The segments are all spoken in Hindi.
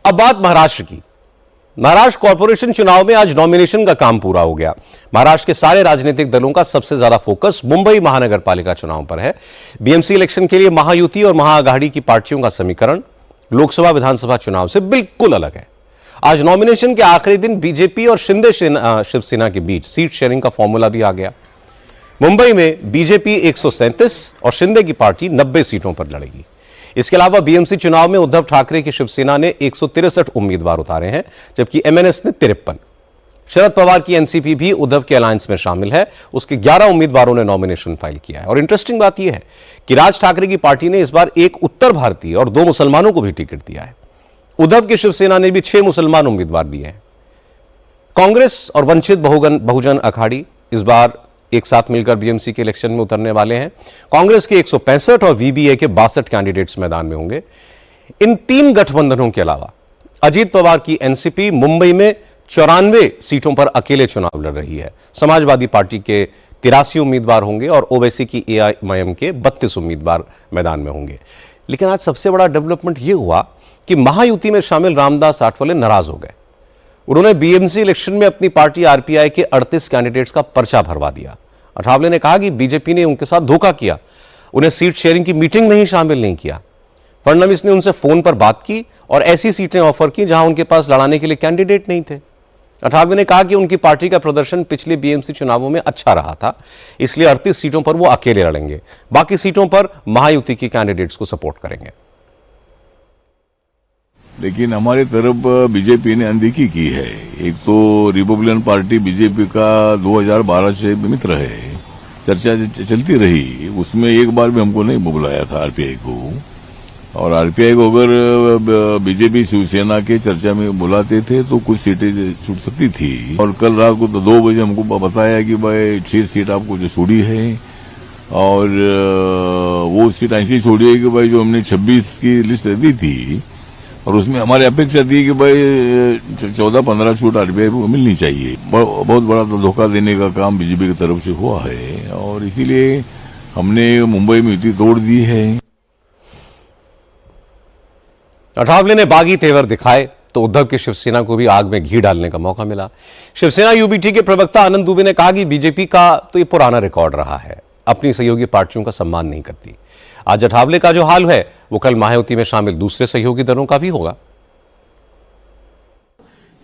अब बात महाराष्ट्र की। महाराष्ट्र कॉर्पोरेशन चुनाव में आज नॉमिनेशन का काम पूरा हो गया। महाराष्ट्र के सारे राजनीतिक दलों का सबसे ज्यादा फोकस मुंबई महानगर पालिका चुनाव पर है। बीएमसी इलेक्शन के लिए महायुति और महाआघाड़ी की पार्टियों का समीकरण लोकसभा विधानसभा चुनाव से बिल्कुल अलग है। आज नॉमिनेशन के आखिरी दिन बीजेपी और शिंदे शिवसेना के बीच सीट शेयरिंग का फॉर्मूला भी आ गया। मुंबई में बीजेपी 137 और शिंदे की पार्टी 90 सीटों पर लड़ेगी। इसके अलावा बीएमसी चुनाव में उद्धव ठाकरे की शिवसेना ने 163 उम्मीदवार उतारे हैं, जबकि एमएनएस ने 53। शरद पवार की एनसीपी भी उद्धव के अलायंस में शामिल है। उसके 11 उम्मीदवारों ने नॉमिनेशन फाइल किया है। और इंटरेस्टिंग बात यह है कि राज ठाकरे की पार्टी ने इस बार एक उत्तर भारतीय और 2 मुसलमानों को भी टिकट दिया है। उद्धव की शिवसेना ने भी 6 मुसलमान उम्मीदवार दिए हैं। कांग्रेस और वंचित बहुजन अखाड़ी इस बार एक साथ मिलकर बीएमसी के इलेक्शन में उतरने वाले हैं। कांग्रेस के 165 और वीबीए के 62 कैंडिडेट्स मैदान में होंगे। इन 3 गठबंधनों के अलावा अजीत पवार की एनसीपी मुंबई में 94 सीटों पर अकेले चुनाव लड़ रही है। समाजवादी पार्टी के 83 उम्मीदवार होंगे और ओवैसी की एआईएमआईएम के 32 उम्मीदवार मैदान में होंगे। लेकिन आज सबसे बड़ा डेवलपमेंट यह हुआ कि महायुति में शामिल रामदास आठवले नाराज हो गए। उन्होंने बीएमसी इलेक्शन में अपनी पार्टी आरपीआई के 38 कैंडिडेट्स का पर्चा भरवा दिया। आठवले ने कहा कि बीजेपी ने उनके साथ धोखा किया, उन्हें सीट शेयरिंग की मीटिंग में ही शामिल नहीं किया। फडणवीस ने उनसे फोन पर बात की और ऐसी सीटें ऑफर की जहां उनके पास लड़ाने के लिए कैंडिडेट नहीं थे। आठवले ने कहा कि उनकी पार्टी का प्रदर्शन पिछले बीएमसी चुनावों में अच्छा रहा था, इसलिए 38 सीटों पर वो अकेले लड़ेंगे, बाकी सीटों पर महायुति के कैंडिडेट्स को सपोर्ट करेंगे। लेकिन हमारी तरफ बीजेपी ने अनदेखी की है। एक तो रिपब्लिकन पार्टी बीजेपी का 2012 से मित्र है, चर्चा चलती रही, उसमें एक बार भी हमको नहीं बुलाया था आरपीआई को। और आरपीआई को अगर बीजेपी शिवसेना के चर्चा में बुलाते थे तो कुछ सीटें छूट सकती थी। और कल रात को तो 2 बजे हमको बताया कि भाई 6 सीट आपको जो छोड़ी है, और वो सीट ऐसी छोड़ी है कि भाई जो हमने 26 की लिस्ट दी थी और उसमें हमारी अपेक्षा थी कि भाई 14-15 छूट आरपीआई को मिलनी चाहिए। बहुत बड़ा धोखा देने का काम बीजेपी की तरफ से हुआ है और इसीलिए हमने मुंबई में युति तोड़ दी है। आठवले ने बागी तेवर दिखाए तो उद्धव की शिवसेना को भी आग में घी डालने का मौका मिला। शिवसेना यूबीटी के प्रवक्ता आनंद दुबे ने कहा कि बीजेपी का तो ये पुराना रिकॉर्ड रहा है, अपनी सहयोगी पार्टियों का सम्मान नहीं करती। आज आठवले का जो हाल है वो कल महायुति में शामिल दूसरे सहयोगी दलों का भी होगा।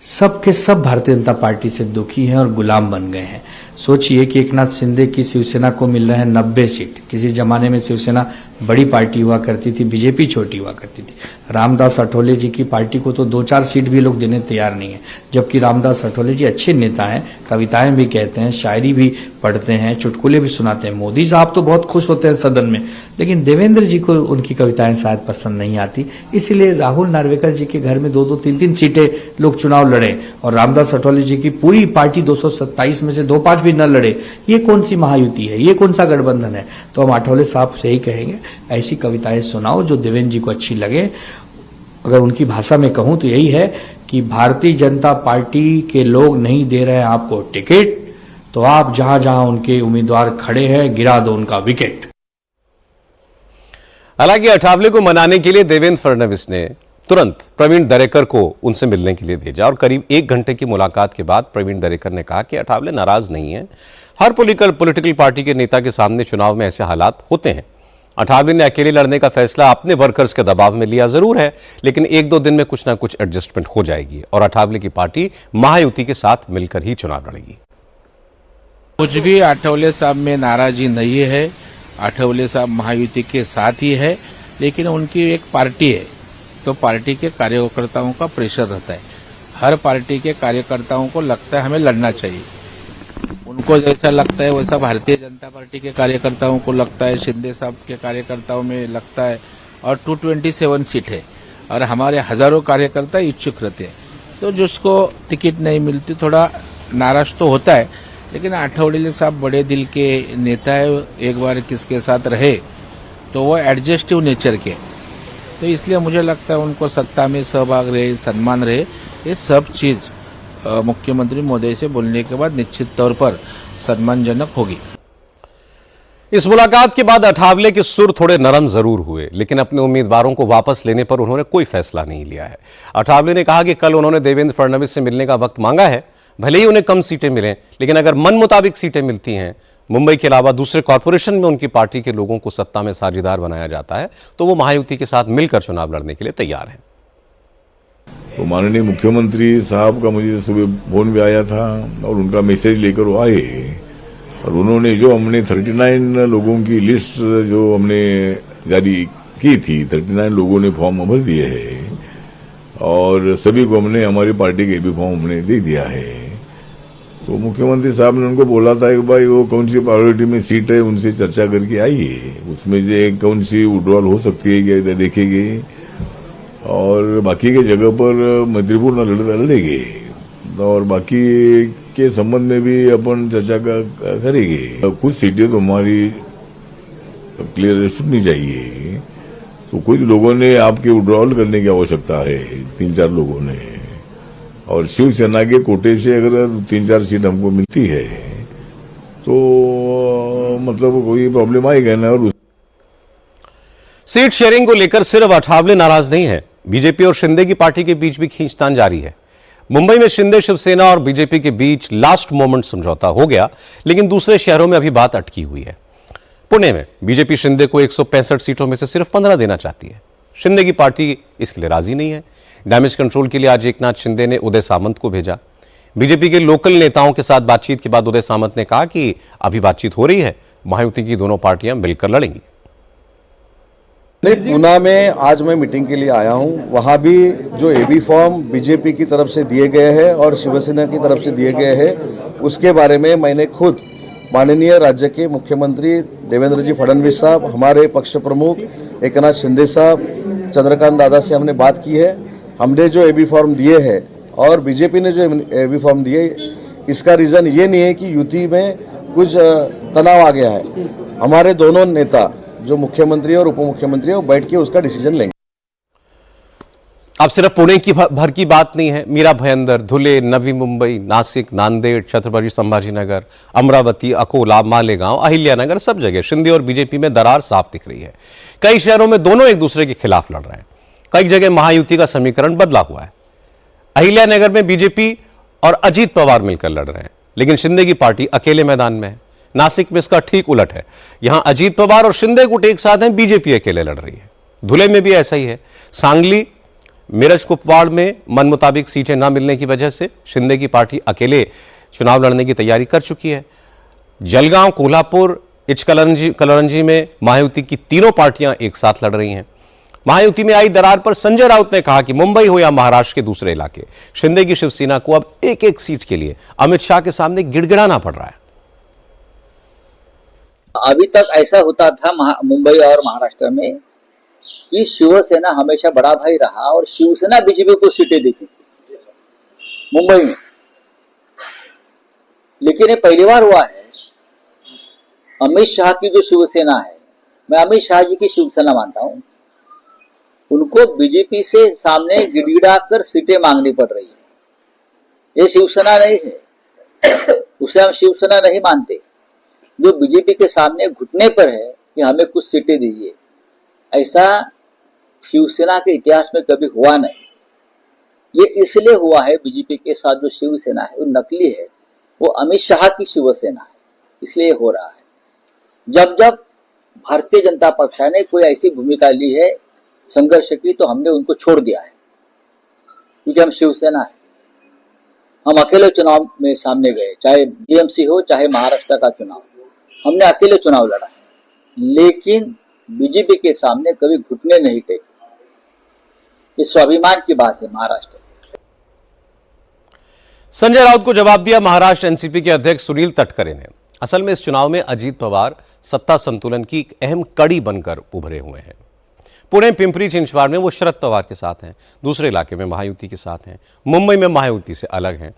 सब के सब भारतीय जनता पार्टी से दुखी हैं और गुलाम बन गए हैं। सोचिए कि एकनाथ शिंदे की शिवसेना को मिल रहे हैं 90 सीट। किसी जमाने में शिवसेना बड़ी पार्टी हुआ करती थी, बीजेपी छोटी हुआ करती थी। रामदास आठवले जी की पार्टी को तो 2-4 सीट भी लोग देने तैयार नहीं है, जबकि रामदास आठवले जी अच्छे नेता हैं, कविताएं भी कहते हैं, शायरी भी पढ़ते हैं, चुटकुले भी सुनाते हैं। मोदी साहब तो बहुत खुश होते हैं सदन में, लेकिन देवेंद्र जी को उनकी कविताएं शायद पसंद नहीं आती, इसीलिए राहुल नार्वेकर जी के घर में 2-2, 3-3 सीटें लोग चुनाव लड़े और रामदास आठवले जी की पूरी पार्टी 227 में से 2-5 भी न लड़े। ये कौन सी महायुति है, ये कौन सा गठबंधन है? तो हम आठवले साहब से ही कहेंगे, ऐसी कविताएं सुनाओ जो देवेंद्र जी को अच्छी लगे। अगर उनकी भाषा में कहूं तो यही है कि भारतीय जनता पार्टी के लोग नहीं दे रहे हैं आपको टिकट, तो आप जहां जहां उनके उम्मीदवार खड़े हैं गिरा दो उनका विकेट। हालांकि आठवले को मनाने के लिए देवेंद्र फडणवीस ने तुरंत प्रवीण दरेकर को उनसे मिलने के लिए भेजा और करीब 1 घंटे की मुलाकात के बाद प्रवीण दरेकर ने कहा कि आठवले नाराज नहीं है। हर पॉलिटिकल पार्टी के नेता के सामने चुनाव में ऐसे हालात होते हैं। आठवले ने अकेले लड़ने का फैसला अपने वर्कर्स के दबाव में लिया जरूर है, लेकिन 1-2 दिन में कुछ ना कुछ एडजस्टमेंट हो जाएगी और आठवले की पार्टी महायुति के साथ मिलकर ही चुनाव लड़ेगी। कुछ भी आठवले साहब में नाराजी नहीं है। आठवले साहब महायुति के साथ ही है, लेकिन उनकी एक पार्टी है तो पार्टी के कार्यकर्ताओं का प्रेशर रहता है। हर पार्टी के कार्यकर्ताओं को लगता है हमें लड़ना चाहिए, उनको जैसा लगता है वैसा भारतीय जनता पार्टी के कार्यकर्ताओं को लगता है, शिंदे साहब के कार्यकर्ताओं में लगता है। और 227 सीट है और हमारे हजारों कार्यकर्ता इच्छुक रहते हैं, तो जिसको टिकट नहीं मिलती थोड़ा नाराज तो होता है। लेकिन आठवले साहब बड़े दिल के नेता है, एक बार किसके साथ रहे तो वो एडजस्टिव नेचर के, तो इसलिए मुझे लगता है उनको सत्ता में सहभाग रहे, सम्मान रहे, ये सब चीज मुख्यमंत्री महोदय से बोलने के बाद निश्चित तौर पर सम्मानजनक होगी। इस मुलाकात के बाद अठावले के सुर थोड़े नरम जरूर हुए, लेकिन अपने उम्मीदवारों को वापस लेने पर उन्होंने कोई फैसला नहीं लिया है। अठावले ने कहा कि कल उन्होंने देवेंद्र फडणवीस से मिलने का वक्त मांगा है, भले ही उन्हें कम सीटें मिलें, लेकिन अगर मन मुताबिक सीटें मिलती हैं, मुंबई के अलावा दूसरे कॉरपोरेशन में उनकी पार्टी के लोगों को सत्ता में साझेदार बनाया जाता है, तो वो महायुति के साथ मिलकर चुनाव लड़ने के लिए तैयार हैं। तो माननीय मुख्यमंत्री साहब का मुझे सुबह फोन भी आया था और उनका मैसेज लेकर वो आए और उन्होंने जो हमने 39 लोगों की लिस्ट जो हमने जारी की थी, 39 लोगों ने फॉर्म भर दिए हैं और सभी को हमने हमारी पार्टी के भी फॉर्म हमने दे दिया है। तो मुख्यमंत्री साहब ने उनको बोला था कि भाई वो कौन सी प्रायोरिटी में सीट है उनसे चर्चा करके आइए, उसमें से कौन सी विड्रॉल हो सकती है क्या देखेंगे और बाकी के जगह पर मैत्रीपूर्ण लड़ेंगे और बाकी के संबंध में भी अपन चर्चा करेंगे। कुछ सीटें तो हमारी क्लियर छूटनी चाहिए, तो कुछ लोगों ने आपके विड्रॉल करने की आवश्यकता है, 3-4 लोगों ने, और शिवसेना के कोटे से अगर 3-4 सीट हमको मिलती है तो मतलब कोई प्रॉब्लम आएगा ना। और सीट शेयरिंग को लेकर सिर्फ अठावले नाराज नहीं है, बीजेपी और शिंदे की पार्टी के बीच भी खींचतान जारी है। मुंबई में शिंदे शिवसेना और बीजेपी के बीच लास्ट मोमेंट समझौता हो गया, लेकिन दूसरे शहरों में अभी बात अटकी हुई है। पुणे में बीजेपी शिंदे को 165 सीटों में से सिर्फ 15 देना चाहती है। शिंदे की पार्टी इसके लिए राजी नहीं है। डैमेज कंट्रोल के लिए आज एकनाथ शिंदे ने उदय सामंत को भेजा। बीजेपी के लोकल नेताओं के साथ बातचीत के बाद उदय सामंत ने कहा कि अभी बातचीत हो रही है, महायुति की दोनों पार्टियां मिलकर लड़ेंगी। पूना में आज मैं मीटिंग के लिए आया हूं, वहां भी जो एबी फॉर्म बीजेपी की तरफ से दिए गए हैं और शिवसेना की तरफ से दिए गए हैं, उसके बारे में मैंने खुद माननीय राज्य के मुख्यमंत्री देवेंद्र जी फडणवीस साहब, हमारे पक्ष प्रमुख एकनाथ शिंदे साहब, चंद्रकांत दादा से हमने बात की है। हमने जो एबी फॉर्म दिए हैं और बीजेपी ने जो एबी फॉर्म दिए, इसका रीजन ये नहीं है कि युति में कुछ तनाव आ गया है। हमारे दोनों नेता जो मुख्यमंत्री और उप मुख्यमंत्री है वो बैठ के उसका डिसीजन लेंगे। अब सिर्फ पुणे की भर की बात नहीं है, मीरा भयंदर, धुले, नवी मुंबई, नासिक, नांदेड़, छत्रपति संभाजीनगर, अमरावती, अकोला, मालेगांव, अहिल्यानगर, सब जगह शिंदे और बीजेपी में दरार साफ दिख रही है। कई शहरों में दोनों एक दूसरे के खिलाफ लड़ रहे हैं। कई जगह महायुति का समीकरण बदला हुआ है। अहिल्यानगर में बीजेपी और अजीत पवार मिलकर लड़ रहे हैं, लेकिन शिंदे की पार्टी अकेले मैदान में है। नासिक में इसका ठीक उलट है, यहां अजीत पवार और शिंदे गुट एक साथ हैं, बीजेपी अकेले लड़ रही है। धुले में भी ऐसा ही है। सांगली, मिरज, कुपवाड़ में मन मुताबिक सीटें न मिलने की वजह से शिंदे की पार्टी अकेले चुनाव लड़ने की तैयारी कर चुकी है। जलगांव, कोल्हापुर, इचकलरंजी में महायुति की तीनों पार्टियां एक साथ लड़ रही हैं। महायुति में आई दरार पर संजय राउत ने कहा कि मुंबई हो या महाराष्ट्र के दूसरे इलाके, शिंदे की शिवसेना को अब एक एक सीट के लिए अमित शाह के सामने गिड़गिड़ाना पड़ रहा है। अभी तक ऐसा होता था मुंबई और महाराष्ट्र में कि शिवसेना हमेशा बड़ा भाई रहा और शिवसेना बीजेपी को सीटें देती थी मुंबई में, लेकिन ये पहली बार हुआ है। अमित शाह की जो शिवसेना है, मैं अमित शाह जी की शिवसेना मानता हूं, उनको बीजेपी से सामने गिड़गिड़ा कर सीटें मांगनी पड़ रही है। ये शिवसेना नहीं है, उसे हम शिवसेना नहीं मानते। जो बीजेपी के सामने घुटने पर है कि हमें कुछ सीटें दीजिए, ऐसा शिवसेना के इतिहास में कभी हुआ नहीं। ये इसलिए हुआ है, बीजेपी के साथ जो शिवसेना है वो नकली है, वो अमित शाह की शिवसेना है, इसलिए हो रहा है। जब जब भारतीय जनता पक्ष ने कोई ऐसी भूमिका ली है संघर्ष की, तो हमने उनको छोड़ दिया है, क्योंकि हम शिवसेना है। हम अकेले चुनाव में सामने गए, चाहे बीएमसी हो चाहे महाराष्ट्र का चुनाव, हमने अकेले चुनाव लड़ा, लेकिन बीजेपी के सामने कभी घुटने नहीं टेके। ये स्वाभिमान की बात है महाराष्ट्र। संजय राउत को जवाब दिया महाराष्ट्र एनसीपी के अध्यक्ष सुनील तटकरे ने। असल में इस चुनाव में अजीत पवार सत्ता संतुलन की एक अहम कड़ी बनकर उभरे हुए हैं। पुणे, पिंपरी चिंचवाड़ में वो शरद पवार के साथ हैं, दूसरे इलाके में महायुति के साथ हैं, मुंबई में महायुति से अलग हैं।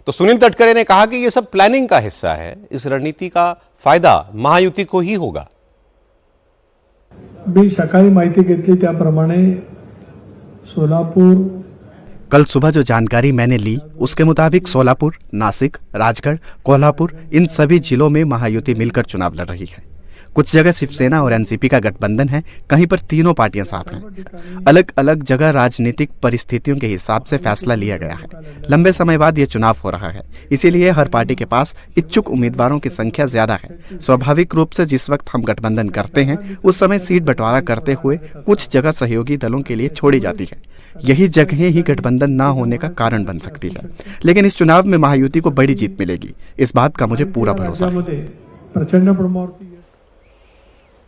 तो सुनील तटकरे ने कहा कि ये सब प्लानिंग का हिस्सा है, इस रणनीति का फायदा महायुति को ही होगा। मी सकाळी माहिती घेतली त्याप्रमाणे सोलापूर, कल सुबह जो जानकारी मैंने ली उसके मुताबिक सोलापुर, नासिक, राजगढ़, कोल्हापुर इन सभी जिलों में महायुति मिलकर चुनाव लड़ रही है। कुछ जगह शिवसेना और एनसीपी का गठबंधन है, कहीं पर तीनों पार्टियां साथ हैं। अलग अलग जगह राजनीतिक परिस्थितियों के हिसाब से फैसला लिया गया है। लंबे समय बाद ये चुनाव हो रहा है, इसीलिए हर पार्टी के पास इच्छुक उम्मीदवारों की संख्या ज्यादा है। स्वाभाविक रूप से जिस वक्त हम गठबंधन करते हैं उस समय सीट बंटवारा करते हुए कुछ जगह सहयोगी दलों के लिए छोड़ी जाती है। यही जगहें ही गठबंधन न होने का कारण बन सकती है। लेकिन इस चुनाव में महायुति को बड़ी जीत मिलेगी, इस बात का मुझे पूरा भरोसा है। प्रचंड प्रमाणावरती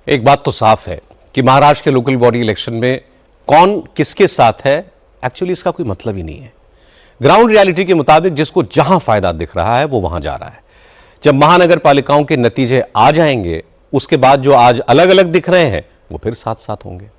एक बात तो साफ है कि महाराष्ट्र के लोकल बॉडी इलेक्शन में कौन किसके साथ है, एक्चुअली इसका कोई मतलब ही नहीं है। ग्राउंड रियलिटी के मुताबिक जिसको जहां फायदा दिख रहा है वो वहां जा रहा है। जब महानगर पालिकाओं के नतीजे आ जाएंगे उसके बाद जो आज अलग अलग दिख रहे हैं वो फिर साथ साथ होंगे।